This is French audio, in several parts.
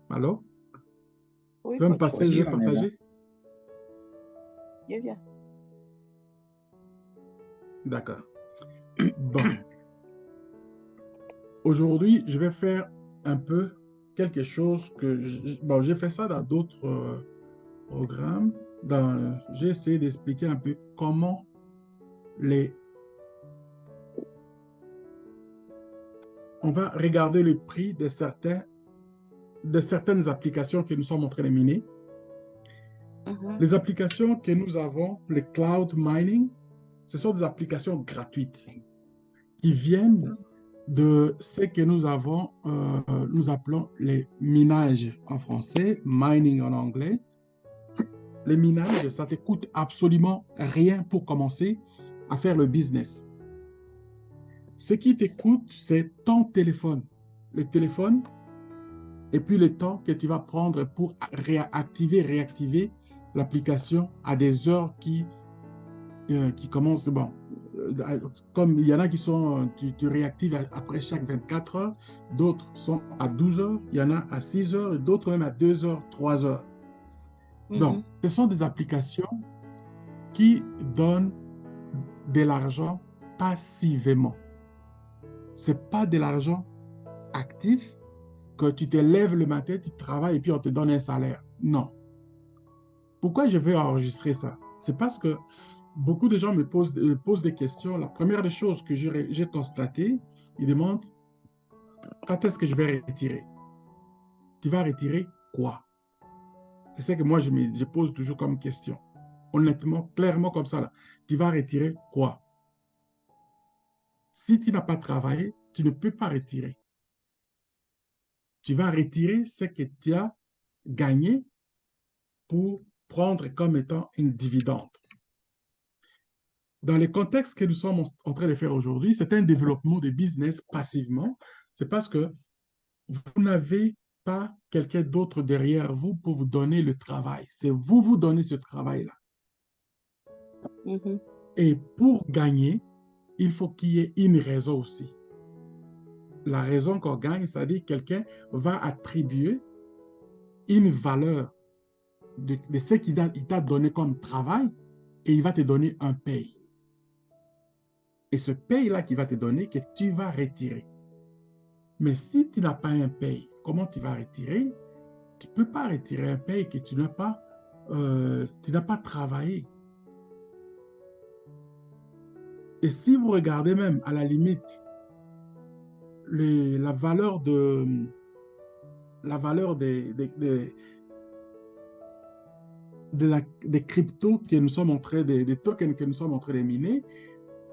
Allô? Oui, Tu veux me coach, passer, je vas-y, vais on est là. partager? Viens, viens. D'accord. Bon, aujourd'hui, je vais faire un peu quelque chose que... bon, j'ai fait ça dans d'autres programmes. J'ai essayé d'expliquer un peu comment les... On va regarder le prix de certaines applications que nous sommes en train de miner. Mhm, Les applications que nous avons, les cloud mining, ce sont des applications gratuites qui viennent de ce que nous appelons les minages en français, mining en anglais. Les minages, ça te coûte absolument rien pour commencer à faire le business. Ce qui te coûte, c'est ton téléphone. Le téléphone et puis le temps que tu vas prendre pour réactiver l'application à des heures qui commencent, bon, comme il y en a qui sont, tu réactives après chaque 24 heures, d'autres sont à 12 heures, il y en a à 6 heures, et d'autres même à 2 heures, 3 heures. Donc, mhm, ce sont des applications qui donnent de l'argent passivement. Ce n'est pas de l'argent actif que tu te lèves le matin, tu travailles et puis on te donne un salaire. Non. Pourquoi je vais enregistrer ça? C'est parce que beaucoup de gens posent des questions. La première des choses que j'ai constatées, ils demandent quand est-ce que je vais retirer? Tu vas retirer quoi? C'est ce que moi je pose toujours comme question. Honnêtement, clairement comme ça, là. Tu vas retirer quoi? Si tu n'as pas travaillé, tu ne peux pas retirer. Tu vas retirer ce que tu as gagné pour prendre comme étant une dividende. Dans le contexte que nous sommes en train de faire aujourd'hui, c'est un développement de business passivement. C'est parce que vous n'avez pas quelqu'un d'autre derrière vous pour vous donner le travail. C'est vous vous donnez ce travail-là. mhm. Et pour gagner, il faut qu'il y ait une raison aussi. La raison qu'on gagne, c'est-à-dire quelqu'un va attribuer une valeur de ce qu'il t'a donné comme travail et il va te donner un paye. Et ce paye-là qu'il va te donner, que tu vas retirer. Mais si tu n'as pas un paye, comment tu vas retirer? Tu ne peux pas retirer un paye que tu n'as pas travaillé. Et si vous regardez même à la limite la valeur des cryptos que nous sommes en train des tokens que nous sommes en train de miner,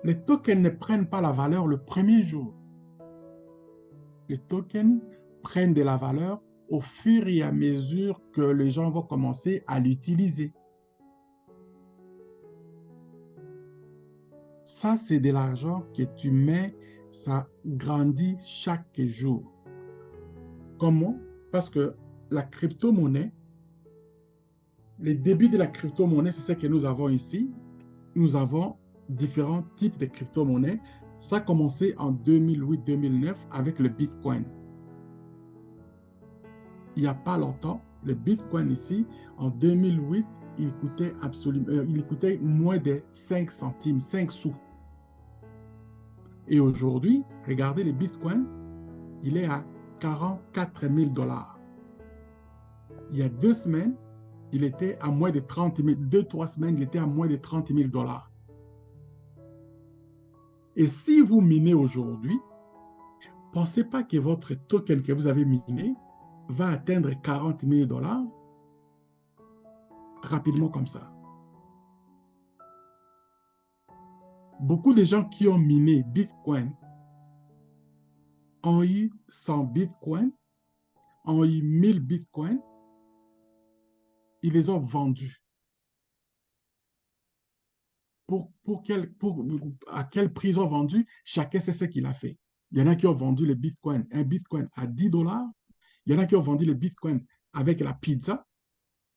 les tokens ne prennent pas la valeur le premier jour. Les tokens prennent de la valeur au fur et à mesure que les gens vont commencer à l'utiliser. Ça, c'est de l'argent que tu mets, ça grandit chaque jour. Comment? Parce que la crypto-monnaie, les débuts de la crypto-monnaie, c'est ce que nous avons ici. Nous avons différents types de crypto-monnaies. Ça a commencé en 2008-2009 avec le Bitcoin. Il n'y a pas longtemps, le Bitcoin ici, en 2008, il coûtait moins de 5 centimes, 5 sous. Et aujourd'hui, regardez le Bitcoin, il est à 44 000 $. Il y a 2 semaines, il était à moins de 30 000. 2, 3 semaines, il était à moins de 30 000 $. Et si vous minez aujourd'hui, pensez pas que votre token que vous avez miné va atteindre 40 000 $ rapidement comme ça. Beaucoup de gens qui ont miné Bitcoin ont eu 100 Bitcoin, ont eu 1000 Bitcoin, ils les ont vendus. À quel prix ils ont vendu? Chacun sait ce qu'il a fait. Il y en a qui ont vendu le Bitcoin, un Bitcoin à 10 $. Il y en a qui ont vendu le Bitcoin avec la pizza.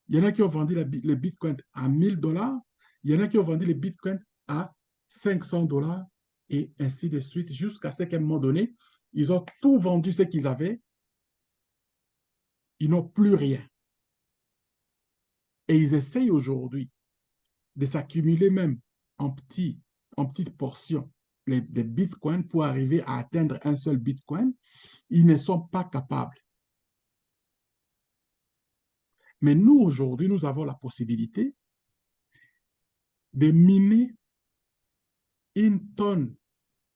Il y en a qui ont vendu le Bitcoin à 1000 $. Il y en a qui ont vendu le Bitcoin à 500 $ et ainsi de suite, jusqu'à ce qu'à un moment donné, ils ont tout vendu ce qu'ils avaient Ils n'ont plus rien. Et ils essayent aujourd'hui de s'accumuler même en, en petites portions des bitcoins pour arriver à atteindre un seul bitcoin. Ils ne sont pas capables. Mais nous, aujourd'hui, nous avons la possibilité de miner une tonne.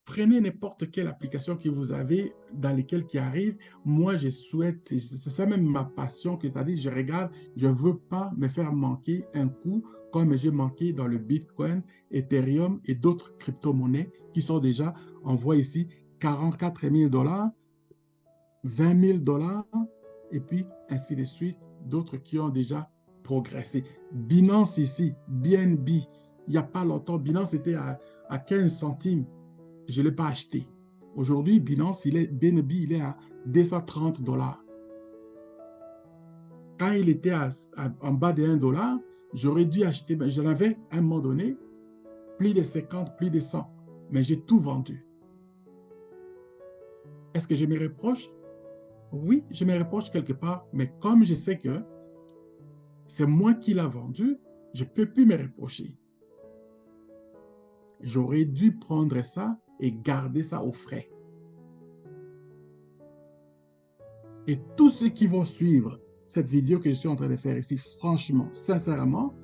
Prenez n'importe quelle application que vous avez dans lesquelles qui arrive. Moi, je souhaite, c'est ça même ma passion, que c'est-à-dire, je regarde, je ne veux pas me faire manquer un coup comme j'ai manqué dans le Bitcoin, Ethereum et d'autres crypto-monnaies qui sont déjà, on voit ici, 44 000 $, 20 000 $, et puis ainsi de suite, d'autres qui ont déjà progressé. Binance ici, BNB, il n'y a pas longtemps, Binance était à 15 centimes. Je ne l'ai pas acheté. Aujourd'hui, Binance, BNB, il est à 230 $. Quand il était en bas de 1 $, j'aurais dû acheter, j'en avais à un moment donné, plus de 50, plus de 100, mais j'ai tout vendu. Est-ce que je me reproche? Oui, je me reproche quelque part, mais comme je sais que c'est moi qui l'ai vendu, je ne peux plus me reprocher. J'aurais dû prendre ça et garder ça au frais. Et tous ceux qui vont suivre cette vidéo que je suis en train de faire ici, franchement, sincèrement,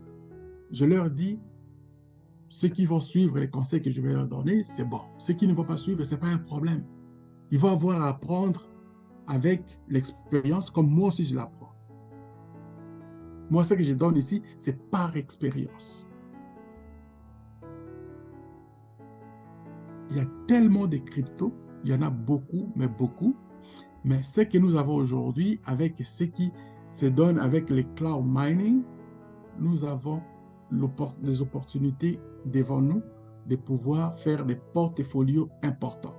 je leur dis, ceux qui vont suivre les conseils que je vais leur donner, c'est bon. Ceux qui ne vont pas suivre, ce n'est pas un problème. Ils vont avoir à apprendre avec l'expérience, comme moi aussi je l'apprends. Moi, ce que je donne ici, c'est par expérience. Il y a tellement de cryptos, il y en a beaucoup, mais beaucoup. Mais ce que nous avons aujourd'hui, avec ce qui se donne avec les cloud mining, nous avons les opportunités devant nous de pouvoir faire des portfolios importants.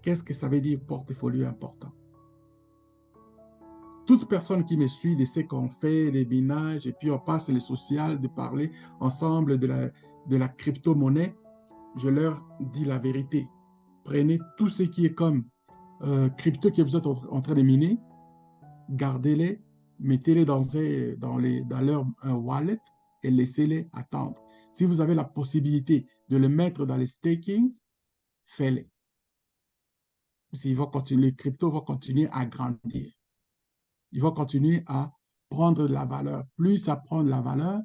Qu'est-ce que ça veut dire portfolio important? Toute personne qui me suit de ce qu'on fait, les minages, et puis on passe le social, de parler ensemble de la crypto-monnaie, je leur dis la vérité. Prenez tout ce qui est comme crypto que vous êtes en train de miner, gardez-les, mettez-les dans leur wallet et laissez-les attendre. Si vous avez la possibilité de les mettre dans les staking, faites-les. Les cryptos vont continuer à grandir. Ils vont continuer à prendre de la valeur. Plus ça prend de la valeur,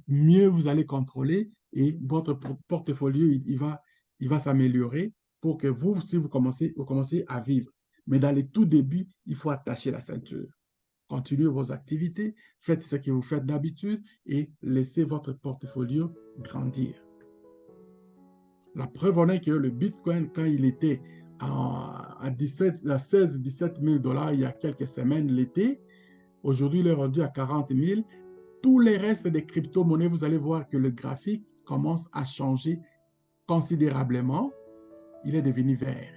mieux vous allez contrôler et votre portfolio, il va s'améliorer pour que vous, si vous commencez à vivre. Mais dans les tout débuts, il faut attacher la ceinture. Continuez vos activités, faites ce que vous faites d'habitude et laissez votre portfolio grandir. La preuve en est que le Bitcoin, quand il était à 16, 17 000 $ il y a quelques semaines, l'été, aujourd'hui, il est rendu à 40 000. Tous les restes des crypto-monnaies, vous allez voir que le graphique commence à changer considérablement. Il est devenu vert.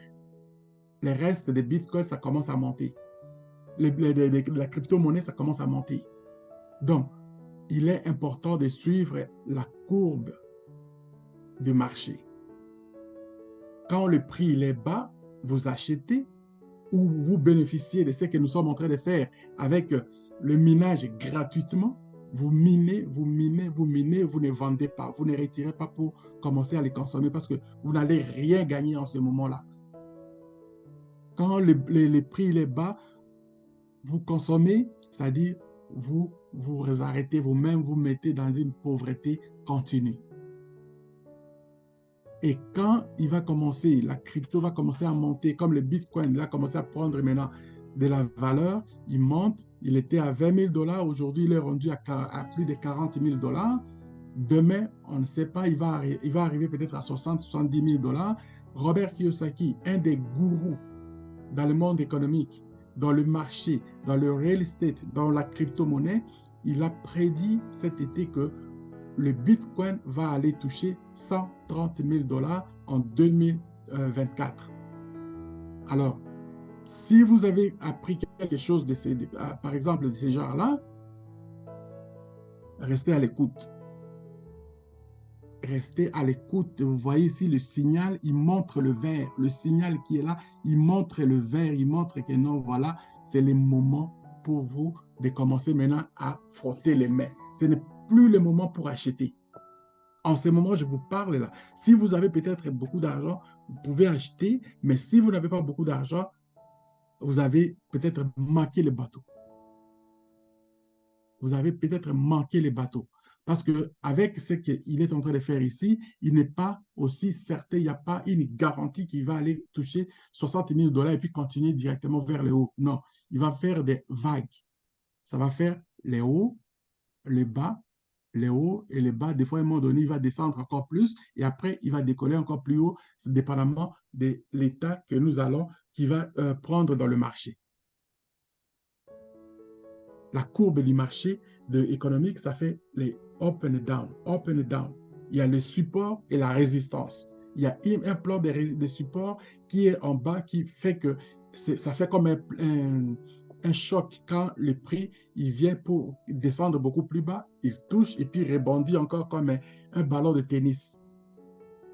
Les restes des bitcoins, ça commence à monter. La crypto-monnaie, ça commence à monter. Donc, il est important de suivre la courbe du marché. Quand le prix il est bas, vous achetez ou vous bénéficiez de ce que nous sommes en train de faire avec le minage gratuitement. Vous minez, vous minez, vous minez, vous ne vendez pas, vous ne retirez pas pour commencer à les consommer parce que vous n'allez rien gagner en ce moment-là. Quand le prix il est bas, vous consommez, c'est-à-dire vous arrêtez vous-même, vous mettez dans une pauvreté continue. Et quand il va commencer, la crypto va commencer à monter, comme le Bitcoin, il a commencé à prendre maintenant de la valeur, il monte, il était à 20 000 $, aujourd'hui il est rendu à plus de 40 000 $. Demain, on ne sait pas, il va arriver peut-être à 60, 70 000 $. Robert Kiyosaki, un des gourous dans le monde économique, dans le marché, dans le real estate, dans la crypto-monnaie, il a prédit cet été que le Bitcoin va aller toucher 130 000 $ en 2024. Alors, si vous avez appris quelque chose par exemple, de ces genres-là, restez à l'écoute. Restez à l'écoute. Vous voyez ici le signal, il montre le vert. Le signal qui est là, il montre le vert, il montre que non, voilà, c'est le moment pour vous de commencer maintenant à frotter les mains. Ce n'est plus le moment pour acheter. En ce moment, je vous parle là. Si vous avez peut-être beaucoup d'argent, vous pouvez acheter, mais si vous n'avez pas beaucoup d'argent, vous avez peut-être manqué le bateau. Vous avez peut-être manqué les bateaux. Parce qu'avec ce qu'il est en train de faire ici, il n'est pas aussi certain, il n'y a pas une garantie qu'il va aller toucher 60 000 $ et puis continuer directement vers le haut. Non, il va faire des vagues. Ça va faire les hauts, les bas, les hauts et les bas. Des fois, à un moment donné, il va descendre encore plus et après, il va décoller encore plus haut, dépendamment de l'état que nous allons, qui va prendre dans le marché. La courbe du marché économique, ça fait les up and down, up and down. Il y a le support et la résistance. Il y a un plan de support qui est en bas qui fait que ça fait comme un choc quand le prix il vient pour descendre beaucoup plus bas, il touche et puis rebondit encore comme un ballon de tennis.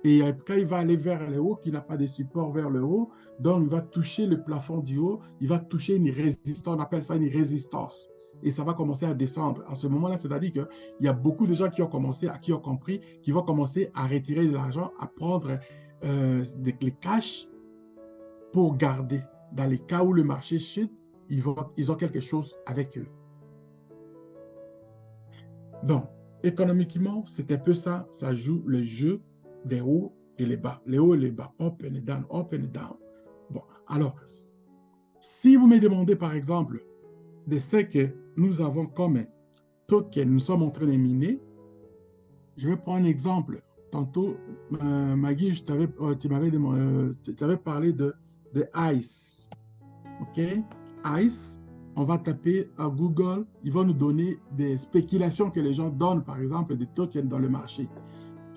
Et quand il va aller vers le haut, qui n'a pas de support vers le haut, donc il va toucher le plafond du haut, il va toucher une résistance, on appelle ça une résistance. Et ça va commencer à descendre. En ce moment-là, c'est-à-dire qu'il y a beaucoup de gens qui ont commencé, qui ont compris, qui vont commencer à retirer de l'argent, à prendre les cash pour garder. Dans les cas où le marché chute, ils ont quelque chose avec eux. Donc, économiquement, c'est un peu ça. Ça joue le jeu des hauts et les bas. Les hauts et les bas. Up and down, up and down. Bon, alors, si vous me demandez, par exemple, de ce que nous avons comme token, nous sommes en train de miner, je vais prendre un exemple. Tantôt, Maggie, tu m'avais parlé de ICE. OK? ICE, on va taper à Google, ils vont nous donner des spéculations que les gens donnent, par exemple, des tokens dans le marché.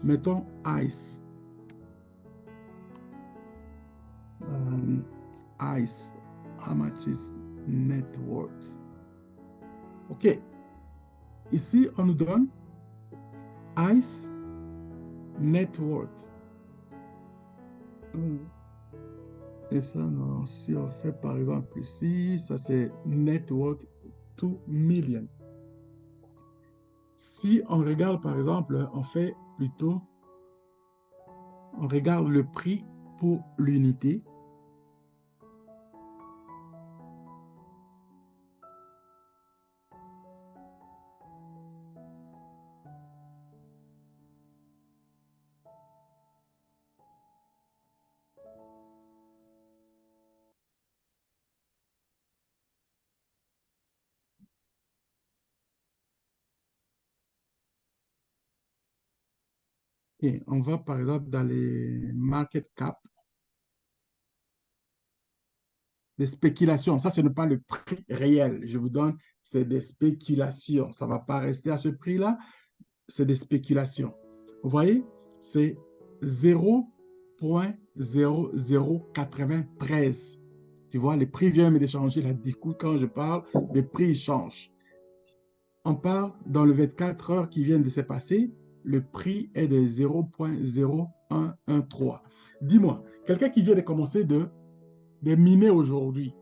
Mettons ICE. ICE. How much is net worth? OK. Ici, on nous donne ICE net worth. Et ça, non, si on fait par exemple ici, ça c'est net worth 2 million. Si on regarde par exemple, on fait plutôt, on regarde le prix pour l'unité. Et on va par exemple dans les market cap, des spéculations. Ça, ce n'est pas le prix réel. Je vous donne, c'est des spéculations. Ça ne va pas rester à ce prix-là. C'est des spéculations. Vous voyez, c'est 0,0093. Tu vois, les prix viennent de changer là. Du coup, quand je parle, les prix changent. On parle dans le 24 heures qui viennent de se passer, le prix est de 0,0113. Dis-moi, quelqu'un qui vient de commencer de miner aujourd'hui,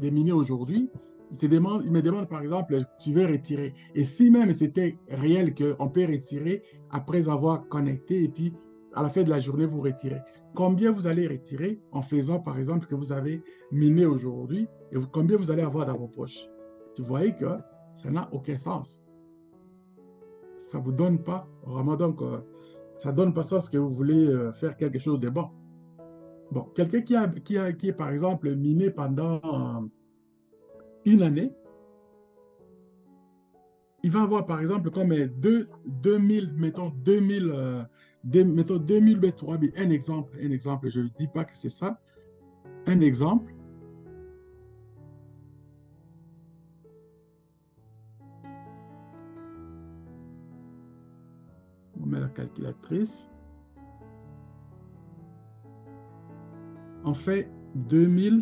il me demande par exemple, tu veux retirer. Et si même c'était réel qu'on peut retirer après avoir connecté et puis à la fin de la journée, vous retirez. Combien vous allez retirer en faisant par exemple que vous avez miné aujourd'hui et combien vous allez avoir dans vos poches? Tu voyez que ça n'a aucun sens. Ça ne vous donne pas vraiment, donc, ça ne donne pas sens que vous voulez faire quelque chose de bon. Bon, quelqu'un qui est par exemple miné pendant une année, il va avoir par exemple comme 2000, mettons 2000, mettons 2000, 3000, un exemple, je ne dis pas que c'est ça, un exemple. On met la calculatrice. On fait 2000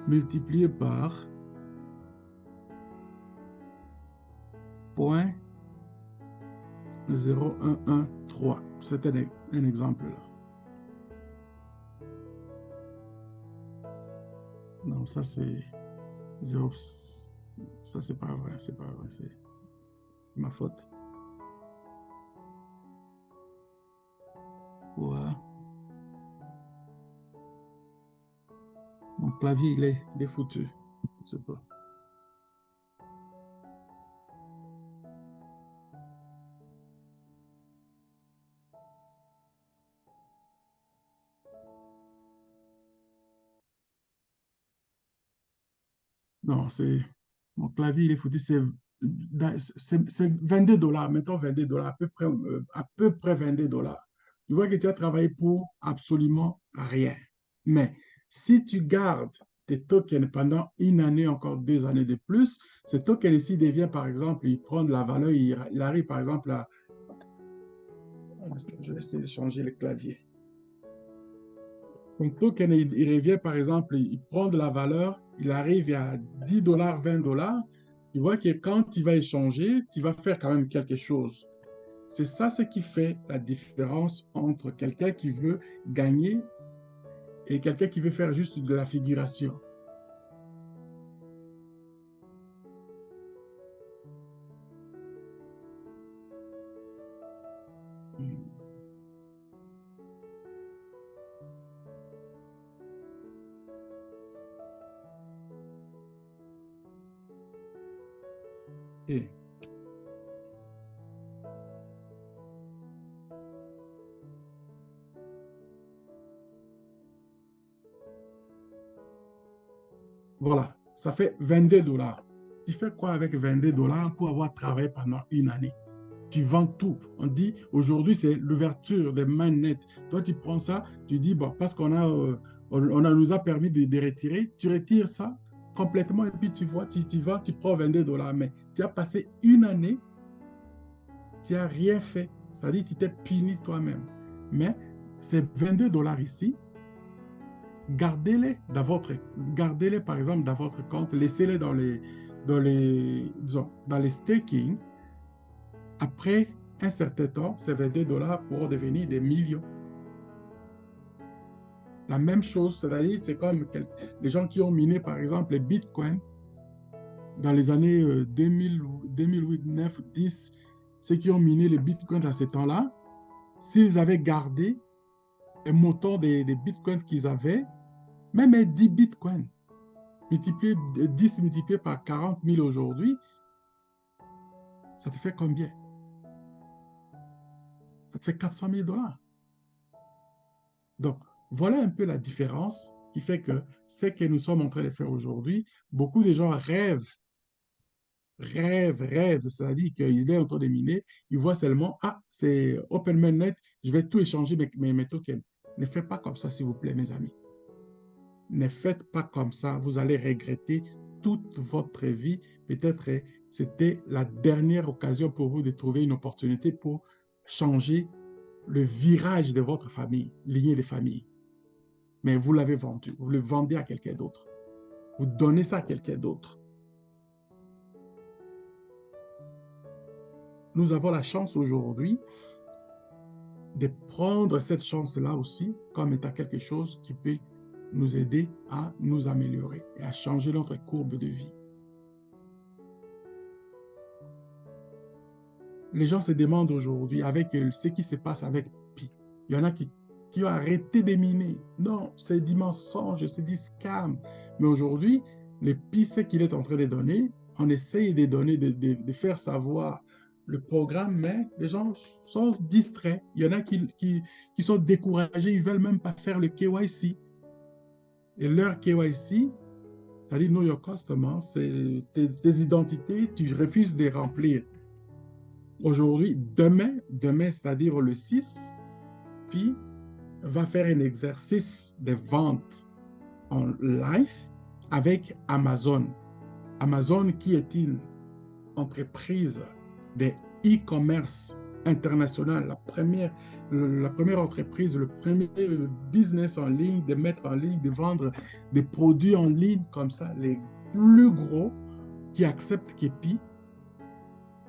multiplié par 0,0113. C'est un exemple là. Non, ça c'est 0. Ça, c'est pas vrai. C'est pas vrai. C'est ma faute. Ouais. Mon clavier, il est foutu. Je sais pas. Non, c'est. Mon clavier, il est foutu. C'est 22 dollars. Mettons 22 dollars, à peu près 22 dollars. Tu vois que tu as travaillé pour absolument rien. Mais si tu gardes tes tokens pendant une année, encore 2 années de plus, ce token ici devient, par exemple, il prend de la valeur, il arrive, par exemple, à. Je vais essayer de changer le clavier. Ton token, il revient, par exemple, il prend de la valeur, il arrive à 10 dollars, 20 dollars. Tu vois que quand tu vas échanger, tu vas faire quand même quelque chose. C'est ça ce qui fait la différence entre quelqu'un qui veut gagner et quelqu'un qui veut faire juste de la figuration. Hmm. Et voilà, ça fait 22 dollars. Tu fais quoi avec 22 dollars pour avoir travaillé pendant une année? Tu vends tout. On dit aujourd'hui, c'est l'ouverture des mainnets. Toi, tu prends ça, tu dis, bon, parce nous a permis de retirer, tu retires ça complètement et puis tu vois, tu vas, tu prends 22 dollars. Mais tu as passé une année, tu n'as rien fait. C'est-à-dire, tu t'es puni toi-même. Mais ces 22 dollars ici, gardez-les par exemple dans votre compte, laissez-les disons, dans les staking. Après un certain temps, ces 22 dollars pourront devenir des millions. La même chose, c'est-à-dire, c'est comme les gens qui ont miné, par exemple, les bitcoins dans les années 2000, 2008, 9, 10, ceux qui ont miné les bitcoins à ce temps-là, s'ils avaient gardé le montant des bitcoins qu'ils avaient, même 10 bitcoins, multiplié, 10 multiplié par 40 000 aujourd'hui, ça te fait combien? Ça te fait 400 000 dollars. Donc, voilà un peu la différence qui fait que ce que nous sommes en train de faire aujourd'hui, beaucoup de gens rêvent, c'est-à-dire qu'il est en train de miner, il voit seulement, ah, c'est OpenMainNet, je vais tout échanger mes tokens. Ne faites pas comme ça, s'il vous plaît, mes amis. Ne faites pas comme ça, vous allez regretter toute votre vie. Peut-être c'était la dernière occasion pour vous de trouver une opportunité pour changer le virage de votre famille, lignée de famille. Mais vous l'avez vendu, vous le vendez à quelqu'un d'autre. Vous donnez ça à quelqu'un d'autre. Nous avons la chance aujourd'hui de prendre cette chance-là aussi comme étant quelque chose qui peut nous aider à nous améliorer et à changer notre courbe de vie. Les gens se demandent aujourd'hui, avec ce qui se passe avec Pi, il y en a qui ont arrêté de miner. Non, c'est des mensonges, c'est des scams. Mais aujourd'hui, le Pi, ce qu'il est en train de donner, on essaye de donner, de faire savoir le programme, mais les gens sont distraits. Il y en a qui sont découragés, ils ne veulent même pas faire le KYC. Et leur KYC, c'est-à-dire Know Your Customer, c'est tes identités, tu refuses de les remplir. Aujourd'hui, demain, c'est-à-dire le 6, puis va faire un exercice de vente en live avec Amazon. Amazon qui est une entreprise de e-commerce international, la première entreprise, le premier business en ligne, de mettre en ligne, de vendre des produits en ligne comme ça, les plus gros qui acceptent Kepi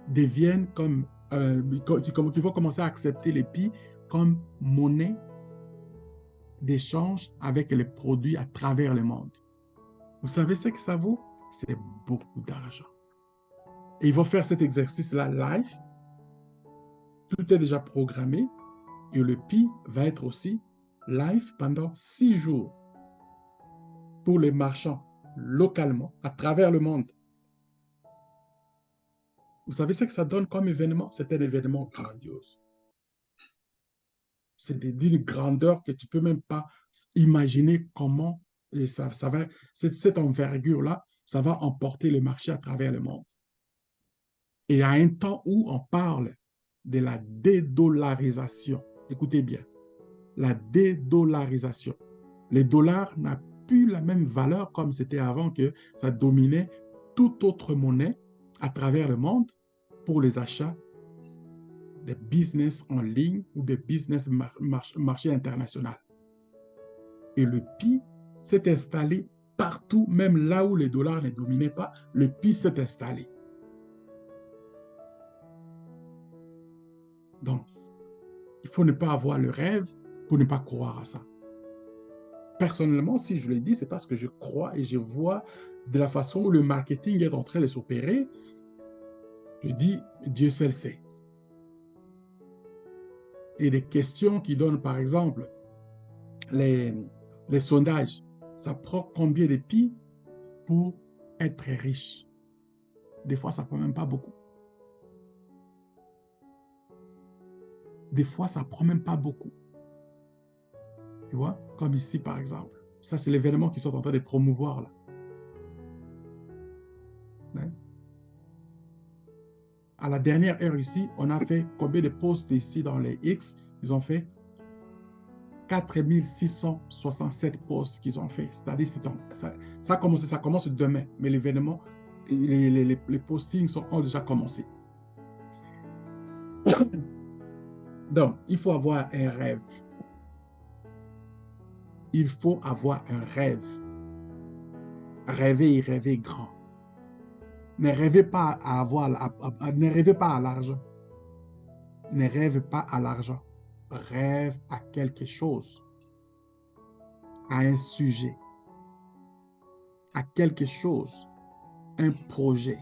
deviennent qui vont commencer à accepter les PI comme monnaie d'échange avec les produits à travers le monde. Vous savez ce que ça vaut? C'est beaucoup d'argent. Et ils vont faire cet exercice-là live. Tout est déjà programmé. Et le PI va être aussi live pendant 6 jours pour les marchands localement à travers le monde. Vous savez ce que ça donne comme événement? C'est un événement grandiose. C'est d'une grandeur que tu ne peux même pas imaginer comment et ça va, cette envergure-là, ça va emporter le marché à travers le monde. Et à un temps où on parle de la dédollarisation, écoutez bien, la dédollarisation. Le dollar n'a plus la même valeur comme c'était avant que ça dominait toute autre monnaie à travers le monde pour les achats des business en ligne ou des business marché international. Et le PI s'est installé partout, même là où les dollars ne dominaient pas, le PI s'est installé. Donc, il faut ne pas avoir le rêve pour ne pas croire à ça. Personnellement, si je le dis, c'est parce que je crois et je vois de la façon où le marketing est en train de s'opérer. Je dis, Dieu seul sait. Et des questions qui donnent, par exemple, les sondages. Ça prend combien de PI pour être riche? Des fois, ça ne prend même pas beaucoup. Des fois, ça ne prend même pas beaucoup. Tu vois, comme ici, par exemple. Ça, c'est l'événement qu'ils sont en train de promouvoir là. Hein? À la dernière heure ici, on a fait combien de posts ici dans les X? Ils ont fait 4667 posts qu'ils ont fait. C'est-à-dire ça commence demain, mais l'événement, les postings ont déjà commencé. Donc, il faut avoir un rêve. Il faut avoir un rêve. Rêver et rêver grand. Ne rêvez pas à avoir, ne rêvez pas à l'argent. Ne rêve pas à l'argent. Rêve à quelque chose, à un sujet, à quelque chose, un projet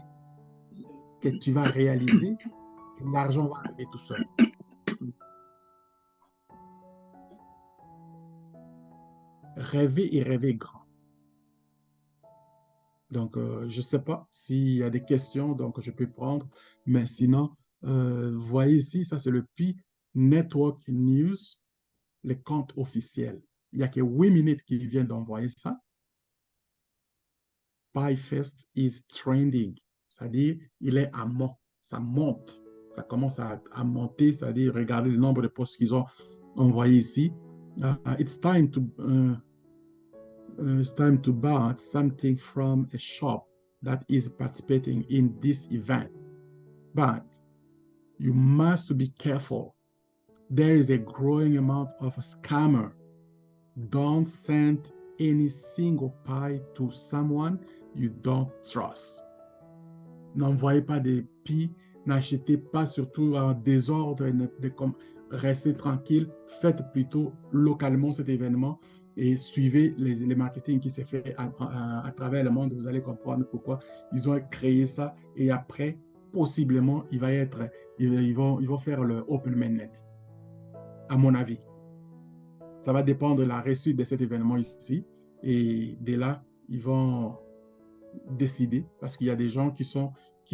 que tu vas réaliser. L'argent va arriver tout seul. Rêver et rêver grand. Donc, je ne sais pas s'il y a des questions, donc je peux prendre, mais sinon, vous voyez ici, ça c'est le PI Network News, les comptes officiels. Il n'y a que 8 minutes qui viennent d'envoyer ça. PyFest is trending, c'est-à-dire il est à mont, ça monte, ça commence à monter, c'est-à-dire regardez le nombre de posts qu'ils ont envoyés ici. It's time to buy something from a shop that is participating in this event. But you must be careful. There is a growing amount of scammer. Don't send any single pie to someone you don't trust. N'envoyez pas des pies, n'achetez pas surtout en désordre, restez tranquille, faites plutôt localement cet événement et suivez les marketing qui s'est fait à travers le monde. Vous allez comprendre pourquoi ils ont créé ça et après, possiblement, ils vont faire le Open Mainnet, à mon avis. Ça va dépendre de la réussite de cet événement ici et de là, ils vont décider parce qu'il y a des gens qui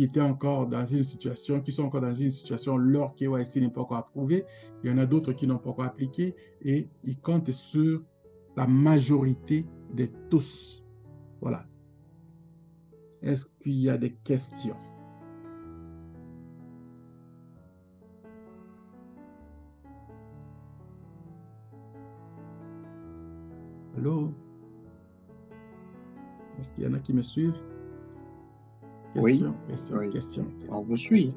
étaient encore dans une situation, qui sont encore dans une situation, leur KYC n'est pas encore approuvé. Il y en a d'autres qui n'ont pas encore appliqué et ils comptent sur la majorité de tous. Voilà. Est-ce qu'il y a des questions? Allô? Est-ce qu'il y en a qui me suivent? Question, Oui, question, oui. question. On vous suit.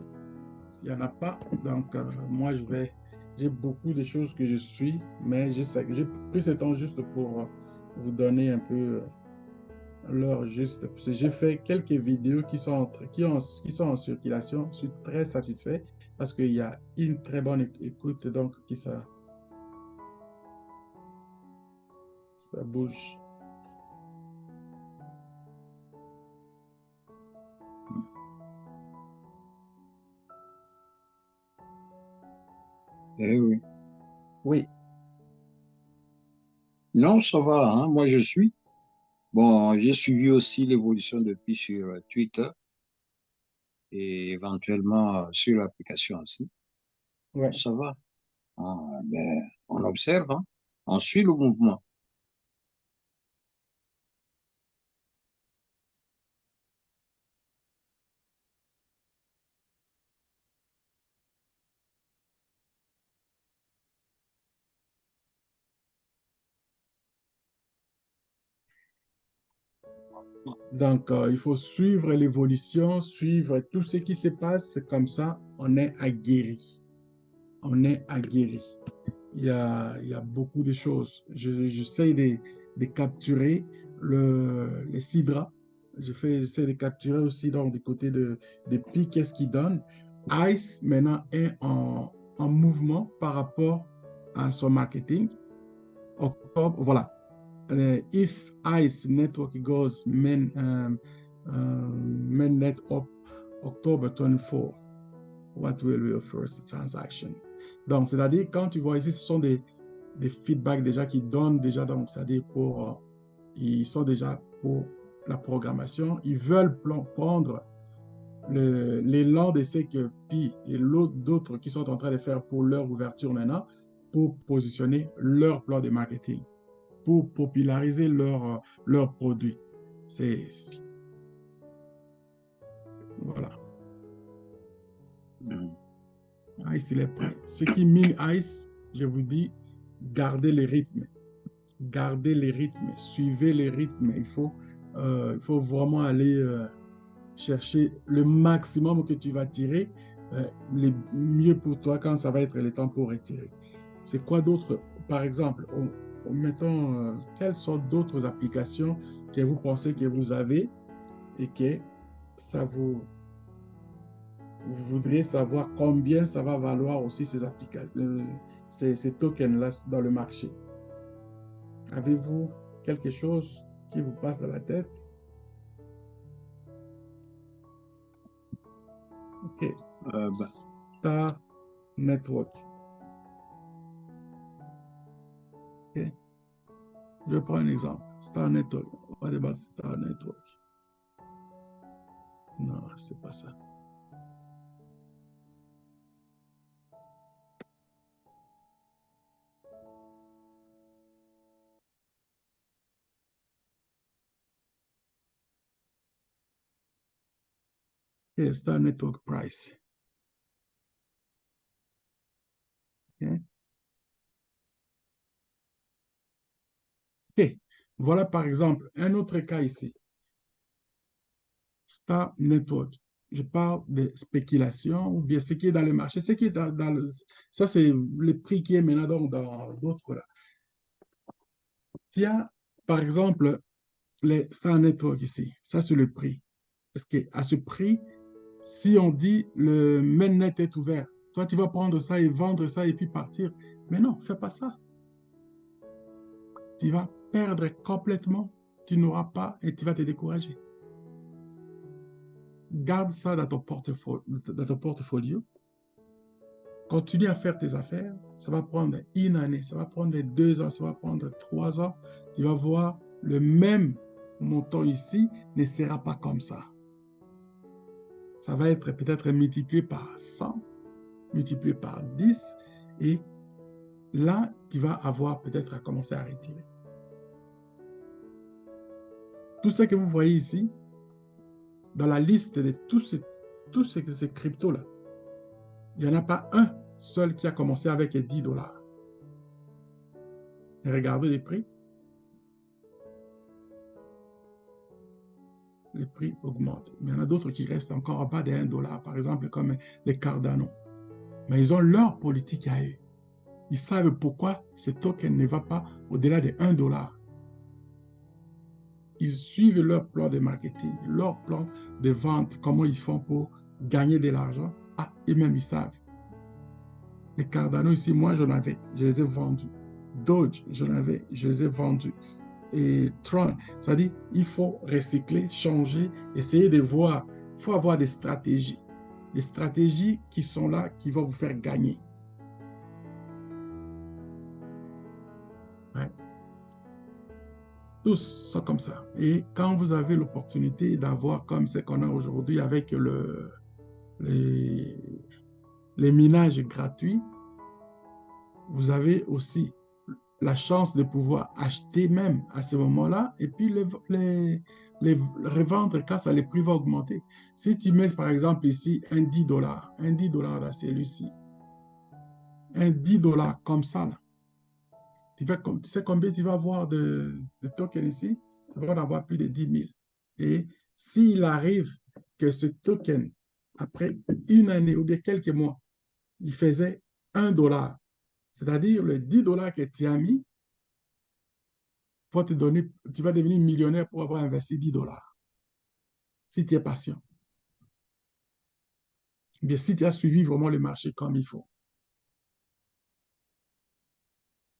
S'il n'y en a pas, donc moi j'ai beaucoup de choses que je suis, mais j'ai pris ce temps juste pour vous donner un peu l'heure juste. Parce que j'ai fait quelques vidéos qui sont en circulation. Je suis très satisfait parce qu'il y a une très bonne écoute, donc ça bouge. Non, ça va, hein. Moi, je suis. Bon, j'ai suivi aussi l'évolution depuis sur Twitter et éventuellement sur l'application aussi. Ouais. Ça va. Ah, ben, on observe, hein. On suit le mouvement. Donc, il faut suivre l'évolution, suivre tout ce qui se passe. Comme ça, on est aguerri. On est aguerri. Il y a beaucoup de choses. J'essaie de capturer les Sidra. J'essaie de capturer aussi donc, du côté de Pi, qu'est-ce qu'il donne. ICE maintenant est en mouvement par rapport à son marketing. Octobre, voilà. If ICE network goes mainnet up October 24, what will be your first transaction? Donc, c'est-à-dire, quand tu vois ici, ce sont des feedbacks déjà qui donnent déjà, donc, c'est-à-dire ils sont déjà pour la programmation. Ils veulent prendre l'élan de ce que Pi et d'autres qui sont en train de faire pour leur ouverture maintenant, pour positionner leur plan de marketing, pour populariser leurs produits. Voilà. Ice, il est prêt. Ce qui mine Ice, je vous dis, gardez les rythmes. Gardez les rythmes. Suivez les rythmes. Il faut vraiment aller chercher le maximum que tu vas tirer, le mieux pour toi quand ça va être le temps pour retirer. C'est quoi d'autre? Par exemple, mettons, quelles sont d'autres applications que vous pensez que vous avez et que ça vous voudriez savoir combien ça va valoir aussi ces applications, ces tokens-là dans le marché. Avez-vous quelque chose qui vous passe dans la tête? OK. Star Network. OK. Je prends un exemple. Star Network. What about Star Network? Non, c'est pas ça. Okay, Star Network Price. Okay. OK. Voilà par exemple un autre cas ici. Star Network. Je parle de spéculation ou bien ce qui est dans le marché, ce qui est dans le... Ça, c'est le prix qui est maintenant dans d'autres là. Tiens, par exemple, les Star Network ici. Ça, c'est le prix. Parce qu'à ce prix, si on dit le mainnet est ouvert, toi, tu vas prendre ça et vendre ça et puis partir. Mais non, fais pas ça. Tu vas perdre complètement. Tu n'auras pas et tu vas te décourager. Garde ça dans ton portfolio. Continue à faire tes affaires. Ça va prendre une année, ça va prendre 2 ans, ça va prendre 3 ans. Tu vas voir le même montant ici ne sera pas comme ça. Ça va être peut-être multiplié par 100, multiplié par 10 et là, tu vas avoir peut-être à commencer à retirer. Tout ce que vous voyez ici, dans la liste de tous ces cryptos-là, il n'y en a pas un seul qui a commencé avec 10 $. Et regardez les prix. Les prix augmentent. Mais il y en a d'autres qui restent encore en bas de 1 $, par exemple, comme les Cardano. Mais ils ont leur politique à eux. Ils savent pourquoi ce token ne va pas au-delà de 1 $. Ils suivent leur plan de marketing, leur plan de vente, comment ils font pour gagner de l'argent. Ah, et même ils savent. Les Cardano ici, moi j'en avais, je les ai vendus. Doge, j'en avais, je les ai vendus. Et Tron, c'est-à-dire il faut recycler, changer, essayer de voir. Il faut avoir des stratégies qui sont là, qui vont vous faire gagner. Ouais. Tous sont comme ça. Et quand vous avez l'opportunité d'avoir comme ce qu'on a aujourd'hui avec les, les minages gratuits, vous avez aussi la chance de pouvoir acheter même à ce moment-là et puis les revendre quand ça, les prix vont augmenter. Si tu mets par exemple ici un 10 dollars dans celui-ci, un 10 dollars comme ça, là, tu sais combien tu vas avoir de tokens ici? Tu vas en avoir plus de 10 000. Et s'il arrive que ce token, après une année ou bien quelques mois, il faisait 1 dollar, c'est-à-dire le 10 dollars que tu as mis, pour te donner, tu vas devenir millionnaire pour avoir investi 10 dollars, si tu es patient. Bien, si tu as suivi vraiment le marché comme il faut.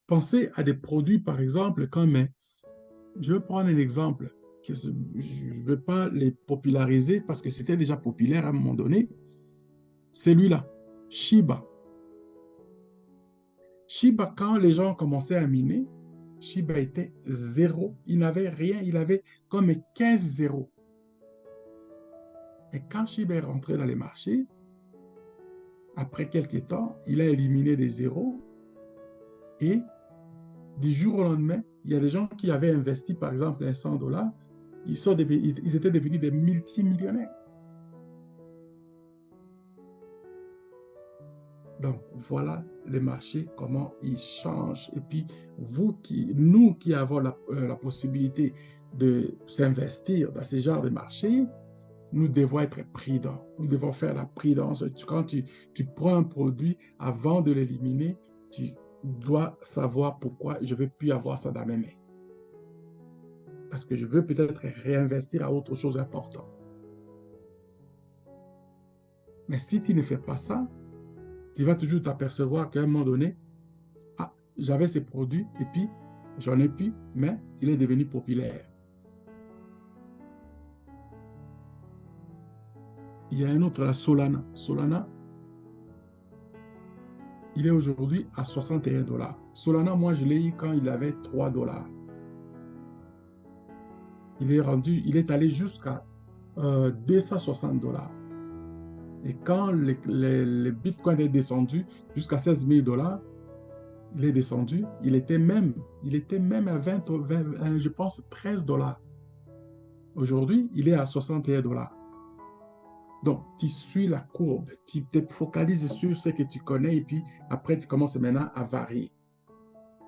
Pensez à des produits, par exemple, comme, je vais prendre un exemple, que je ne vais pas les populariser parce que c'était déjà populaire à un moment donné. Celui-là, Shiba. Shiba, quand les gens commençaient à miner, Shiba était zéro. Il n'avait rien. Il avait comme 15 zéros. Et quand Shiba est rentré dans les marchés, après quelques temps, il a éliminé des zéros et du jour au lendemain, il y a des gens qui avaient investi, par exemple, 100 dollars, ils étaient devenus des multimillionnaires. Donc, voilà les marchés, comment ils changent. Et puis, nous qui avons la possibilité de s'investir dans ce genre de marché, nous devons être prudents. Nous devons faire la prudence. Quand tu prends un produit, avant de l'éliminer, tu dois savoir pourquoi je ne veux plus avoir ça dans mes mains. Parce que je veux peut-être réinvestir à autre chose d'important. Mais si tu ne fais pas ça, tu vas toujours t'apercevoir qu'à un moment donné, ah, j'avais ces produits et puis j'en ai plus, mais il est devenu populaire. Il y a un autre, la Solana. Solana, il est aujourd'hui à 61 dollars. Solana, moi, je l'ai eu quand il avait 3 dollars. Il est allé jusqu'à 260 dollars. Et quand le Bitcoin est descendu jusqu'à 16 000 dollars, il est descendu, il était même à 20, je pense, 13 dollars. Aujourd'hui, il est à 61 dollars. Donc, tu suis la courbe, tu te focalises sur ce que tu connais et puis après, tu commences maintenant à varier.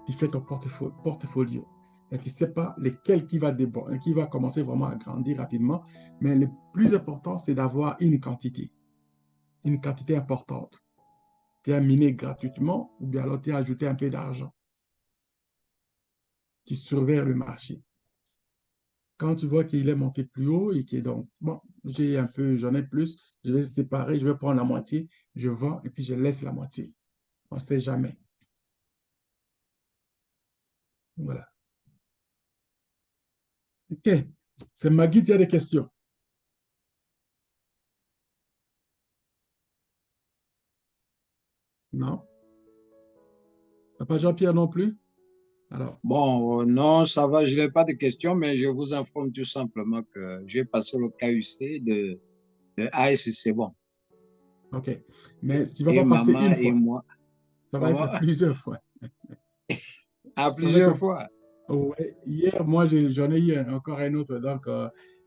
Tu fais ton portfolio. Et tu ne sais pas lequel qui va commencer vraiment à grandir rapidement. Mais le plus important, c'est d'avoir une quantité importante. Tu as miné gratuitement ou bien alors tu as ajouté un peu d'argent. Tu surveilles le marché. Quand tu vois qu'il est monté plus haut et que donc, bon, j'en ai plus, je vais séparer, je vais prendre la moitié, je vends et puis je laisse la moitié. On ne sait jamais. Voilà. OK. C'est Maggie, tu as des questions? Non? Papa Jean-Pierre non plus? Alors, Bon, non, ça va, je n'ai pas de questions, mais je vous informe tout simplement que j'ai passé le KUC de AS, c'est bon. OK. Mais tu ne vas Et pas passer maman une et fois. moi, Ça va comment? être plusieurs fois. À Ça va être... plusieurs fois. Ouais. Hier, moi, j'en ai eu encore un autre, donc,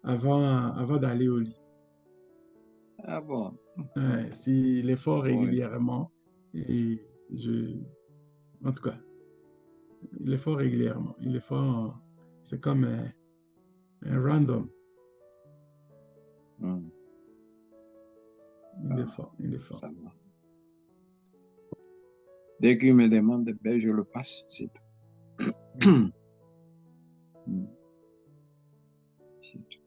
avant d'aller au lit. Ah bon, Ouais, si l'effort oui. régulièrement, et en tout cas, il le faut régulièrement. C'est comme un random. Hmm, Il est fort, il est fort. ça va. Dès qu'il me demande, ben, je le passe, c'est Mm. tout. Hmm, c'est tout.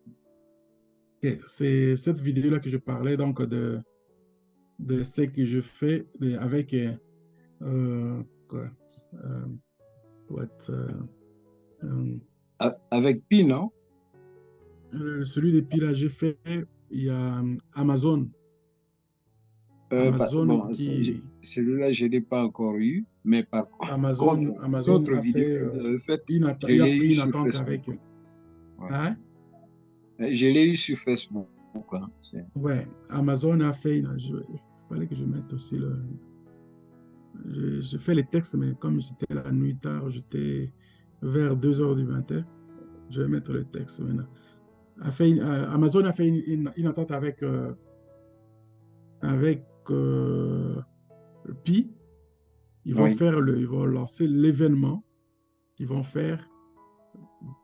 Ok, c'est cette vidéo-là que je parlais donc de ce que je fais avec quoi, euh, what, euh, Avec Pi, non? celui des piles, j'ai fait, il y a Amazon. Amazon Bon, qui, celui-là, je ne l'ai pas encore eu, mais par contre, une Amazon autre a vidéo fait que vous avez faite, je il a l'ai pris eu une sur attente Facebook. avec, Ouais. hein? Je l'ai eu sur Facebook. Hein. Ouais, Amazon a fait il fallait que je mette aussi je fais les textes, mais comme j'étais la nuit tard, j'étais vers 2 heures du matin, je vais mettre le texte maintenant. Amazon a fait une attente avec Pi. Oui, Ils vont lancer l'événement. Ils vont faire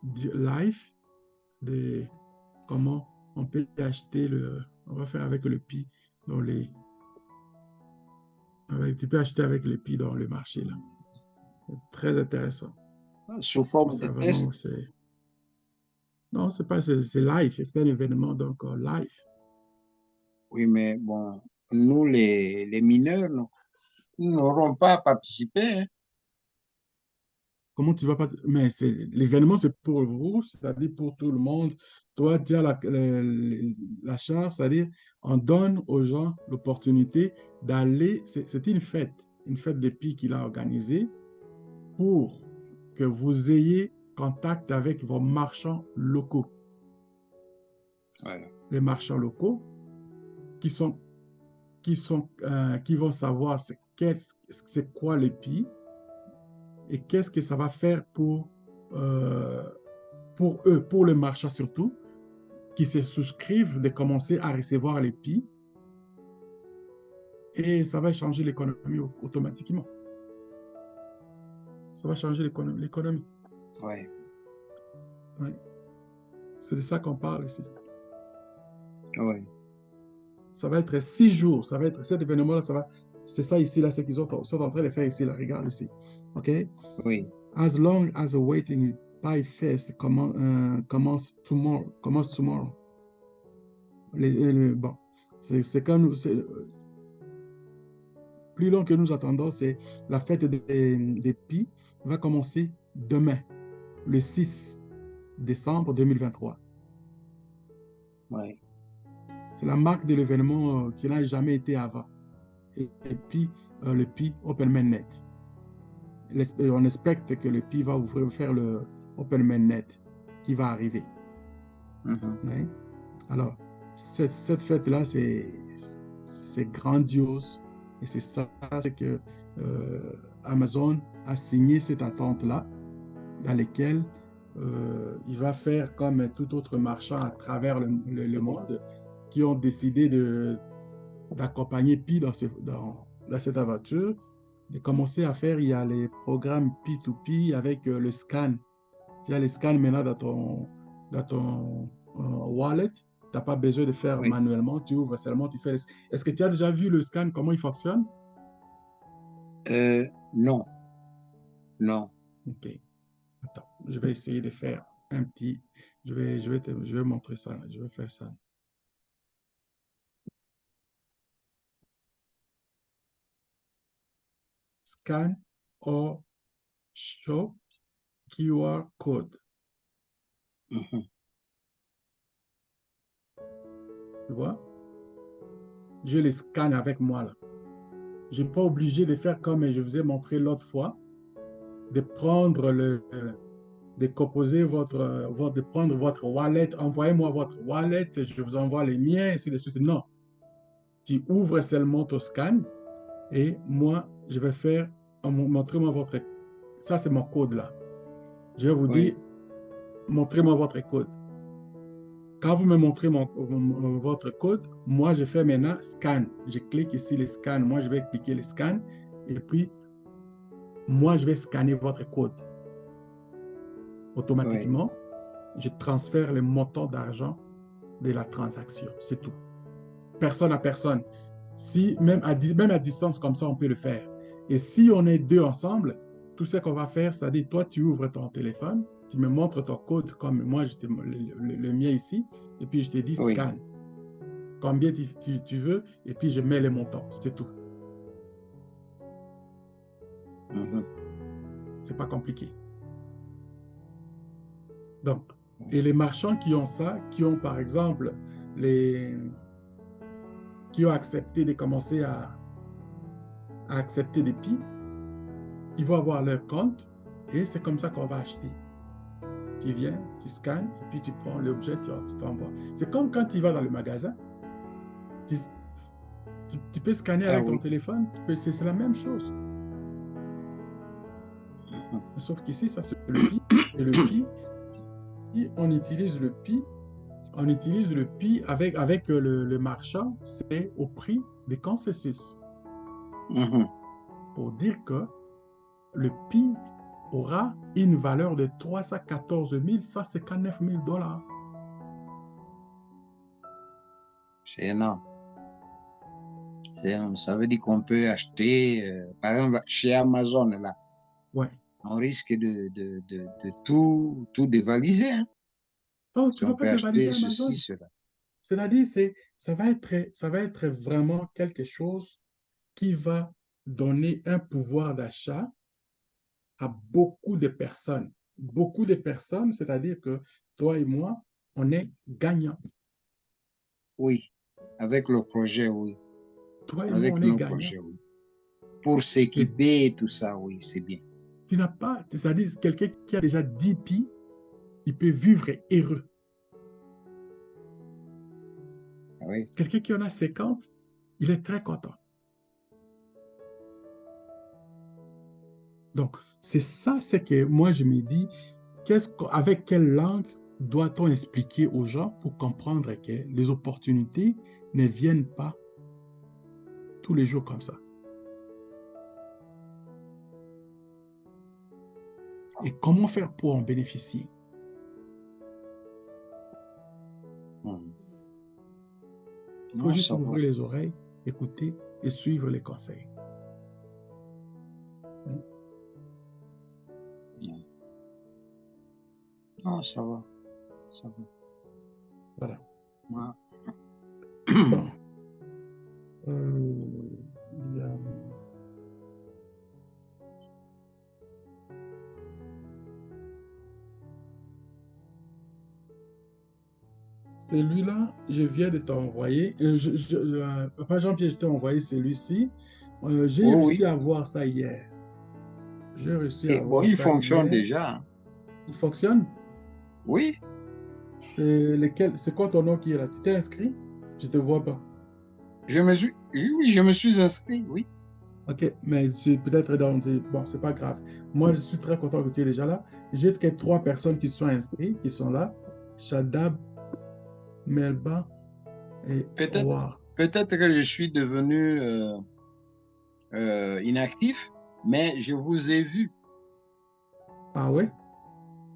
du live de comment on peut acheter on va faire avec le Pi dans tu peux acheter avec le Pi dans le marché là. C'est très intéressant. sous forme de Ça vraiment, test. c'est, non, c'est pas, c'est live. C'est un événement donc live. Oui, mais bon, nous, les mineurs, nous n'aurons pas à participer. Hein. Comment tu vas pas... Mais l'événement, c'est pour vous, c'est-à-dire pour tout le monde. Toi, tu as la charge, c'est-à-dire on donne aux gens l'opportunité d'aller... C'est une fête de Pi qu'il a organisée pour que vous ayez contact avec vos marchands locaux. Ouais. Les marchands locaux qui qui vont savoir c'est quoi les Pi et qu'est-ce que ça va faire pour eux, pour les marchands surtout, qui se souscrivent de commencer à recevoir les PI et ça va changer l'économie automatiquement. Ça va changer l'économie. Ouais. Ouais. C'est de ça qu'on parle ici. Ouais. Ça va être 6 jours. Ça va être cet événement-là. C'est ça ici, là, ce qu'ils sont en train de faire ici. Là. Regarde ici. OK? Oui. As long as the waiting Pi Fest commence tomorrow. Bon, c'est comme plus long que nous attendons, c'est la fête des Pi va commencer demain, le 6 décembre 2023. Ouais. C'est la marque de l'événement qui n'a jamais été avant. Et puis, le Pi Open Mainnet. On expecte que le Pi va faire le Open Mainnet qui va arriver. Ouais. Alors, cette fête-là, c'est grandiose. Et c'est ça, c'est que Amazon a signé cette attente-là, dans laquelle il va faire comme tout autre marchand à travers le monde, qui ont décidé d'accompagner Pi dans cette aventure, de commencer à faire, il y a les programmes P2P avec le scan. Tu as les scans maintenant dans ton wallet. Tu n'as pas besoin de faire Oui. manuellement, tu ouvres seulement, tu fais Est-ce que tu as déjà vu le scan, comment il fonctionne? Non. Non. Ok, attends, je vais essayer de faire un petit... je vais montrer ça, je vais faire ça. Scan or show QR code. Tu vois? Je les scanne avec moi là. Je n'ai pas obligé de faire comme je vous ai montré l'autre fois, de prendre de composer de prendre votre wallet, envoyez-moi votre wallet, je vous envoie les miens, ainsi de suite. Non, tu ouvres seulement ton scan et moi, je vais faire, montrez-moi votre, ça c'est mon code là. Je vais vous dire, Oui. montrez-moi votre code. Quand vous me montrez votre code, moi je fais maintenant scan. Je clique ici les scans, moi je vais cliquer les scans et puis moi je vais scanner votre code. Oui. Automatiquement, je transfère le montant d'argent de la transaction. C'est tout. Personne à personne. Si, même à distance comme ça, on peut le faire. Et si on est deux ensemble, tout ce qu'on va faire, c'est-à-dire, toi, tu ouvres ton téléphone, tu me montres ton code comme moi, le mien ici, et puis je te dis Oui. scan. Combien tu veux, et puis je mets les montants. C'est tout. C'est pas compliqué. Donc, et les marchands qui ont ça, qui ont par exemple qui ont accepté de commencer à accepter des PI, ils vont avoir leur compte et c'est comme ça qu'on va acheter. Tu viens, tu scannes et puis tu prends l'objet, tu t'envoies. C'est comme quand tu vas dans le magasin, tu, tu peux scanner Ah avec ton oui. téléphone, c'est la même chose. Mhm. Sauf qu'ici, ça c'est le PI. Et le PI, on utilise le PI, avec le marchand, c'est au prix des consensus. Mhm. Pour dire que le PI aura une valeur de 314 159 $. C'est énorme. C'est énorme. Ça veut dire qu'on peut acheter, par exemple, chez Amazon, là, Ouais. on risque de tout dévaliser. Hein. Oh, Si tu ne on vas pas peut dévaliser acheter ceci, Amazon. cela. C'est-à-dire, ça va être vraiment quelque chose qui va donner un pouvoir d'achat à beaucoup de personnes. Beaucoup de personnes, c'est-à-dire que toi et moi, on est gagnants. Oui. Avec le projet, oui. Toi et moi, on Avec est nos gagnants. projets, oui. Pour Et s'équiper et tout ça, oui, c'est bien. tu n'as pas, c'est-à-dire quelqu'un qui a déjà 10 pi, il peut vivre heureux. Oui. Quelqu'un qui en a 50, il est très content. Donc, c'est ça, c'est que moi, je me dis, avec quelle langue doit-on expliquer aux gens pour comprendre que les opportunités ne viennent pas tous les jours comme ça. Et comment faire pour en bénéficier? Mhm. Il faut Non, juste ça va. ouvrir les oreilles, écouter et suivre les conseils. Non, ça va. Ça va. Voilà. Ouais. Bon. Il y a... Celui-là, je viens de t'envoyer. Papa Jean-Pierre, je t'ai envoyé celui-ci. J'ai Oh réussi oui. à voir ça hier. J'ai réussi à Et bon, voir il ça fonctionne hier. déjà. Hein. Il fonctionne? Oui. C'est quoi ton nom qui est là? Tu t'es inscrit? Je ne te vois pas. Oui, je me suis inscrit, oui. OK, mais c'est peut-être dans... Bon, c'est pas grave. Moi, je suis très content que tu es déjà là. J'ai que 3 personnes qui sont inscrites, qui sont là. Shadab, Melba et Peut-être, Howard. peut-être que je suis devenu inactif, mais je vous ai vu. Ah ouais?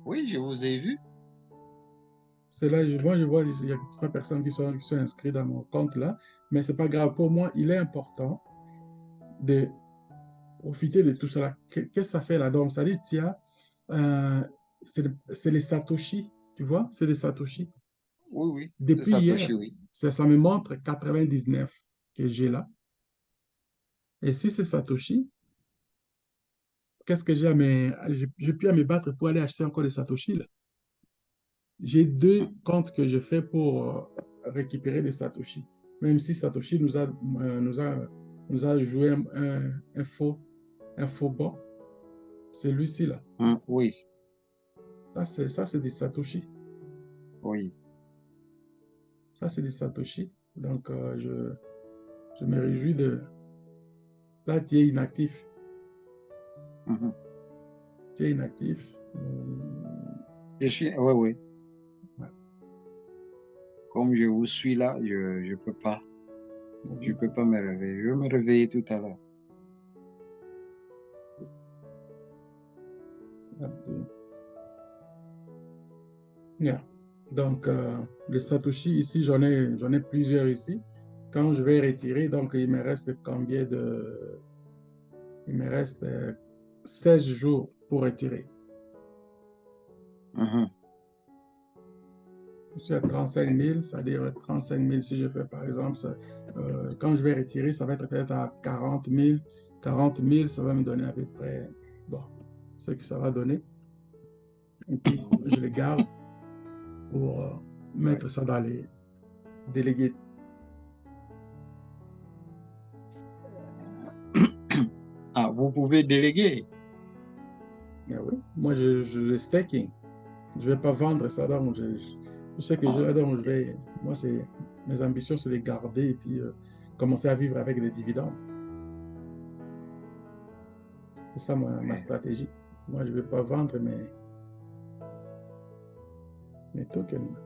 Oui, je vous ai vu. C'est là, moi, je vois, il y a 3 personnes qui sont inscrites dans mon compte là. Mais c'est pas grave. Pour moi, il est important de profiter de tout cela. Qu'est-ce que ça fait là? Donc, ça dit, tiens, euh, c'est les Satoshi, tu vois? C'est des Satoshi. Oui, oui, c'est Depuis Satoshi, hier, oui. ça me montre 99 que j'ai là. Et si c'est Satoshi, qu'est-ce que j'ai à me... J'ai plus à me battre pour aller acheter encore des Satoshi là. J'ai 2 comptes que je fais pour récupérer des Satoshi. Même si Satoshi nous a joué un faux bon, c'est lui-ci là. Oui, Ça, c'est des Satoshi. oui. Ça, c'est des Satoshi. Donc, je me réjouis de... Là, tu es inactif. Mhm. Tu es inactif. Je suis, oui, oui. Ouais. Comme je vous suis là, je peux pas. Je peux pas me réveiller. Je vais me réveiller tout à l'heure. Yeah. Donc, les Satoshi ici, j'en ai plusieurs ici. Quand je vais retirer, donc il me reste combien de... Il me reste 16 jours pour retirer. Mhm. Je suis à 35 000, c'est-à-dire 35 000 si je fais par exemple, quand je vais retirer, ça va être peut-être à 40 000. 40 000, ça va me donner à peu près, bon, ce que ça va donner. Et puis, je les garde pour Ouais. mettre ça dans les délégués. vous pouvez déléguer. Mais oui, moi, le staking. Je ne vais pas vendre ça. Donc je sais que donc je vais. Moi, mes ambitions, c'est de les garder et puis commencer à vivre avec des dividendes. C'est ça ma stratégie. Moi, je ne vais pas vendre mes tokens.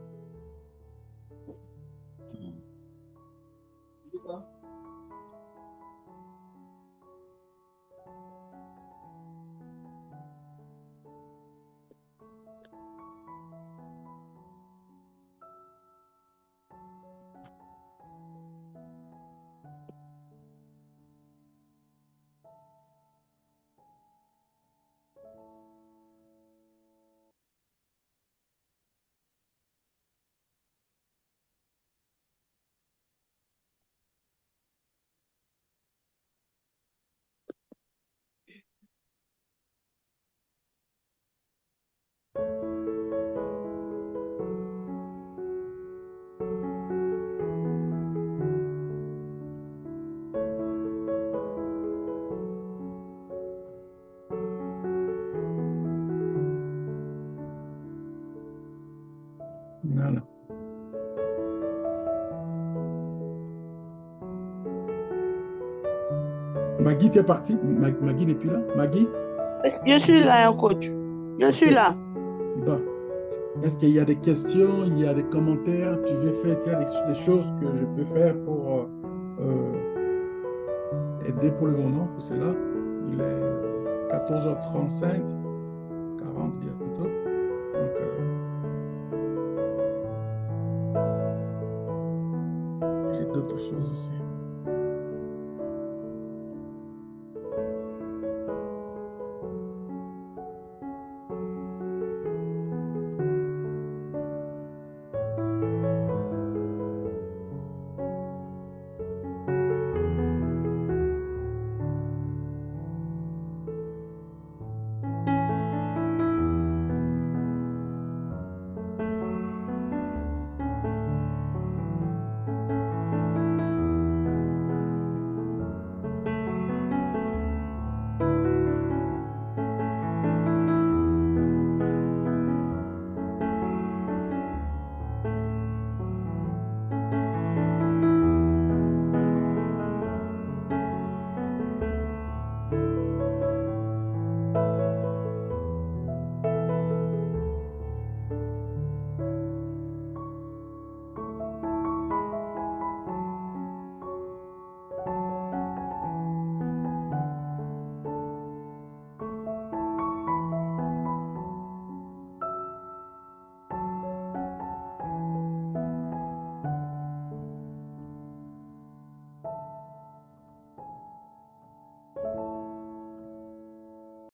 Voilà. Maggie, tu es parti? Maggie n'est plus là? Maggie? Je suis là, coach. Je suis Ok. là. Bon. Est-ce qu'il y a des questions, il y a des commentaires, tu veux faire, il y a des choses que je peux faire pour aider pour le moment, pour cela. Il est 14h35, 40 bientôt. Donc, j'ai d'autres choses aussi.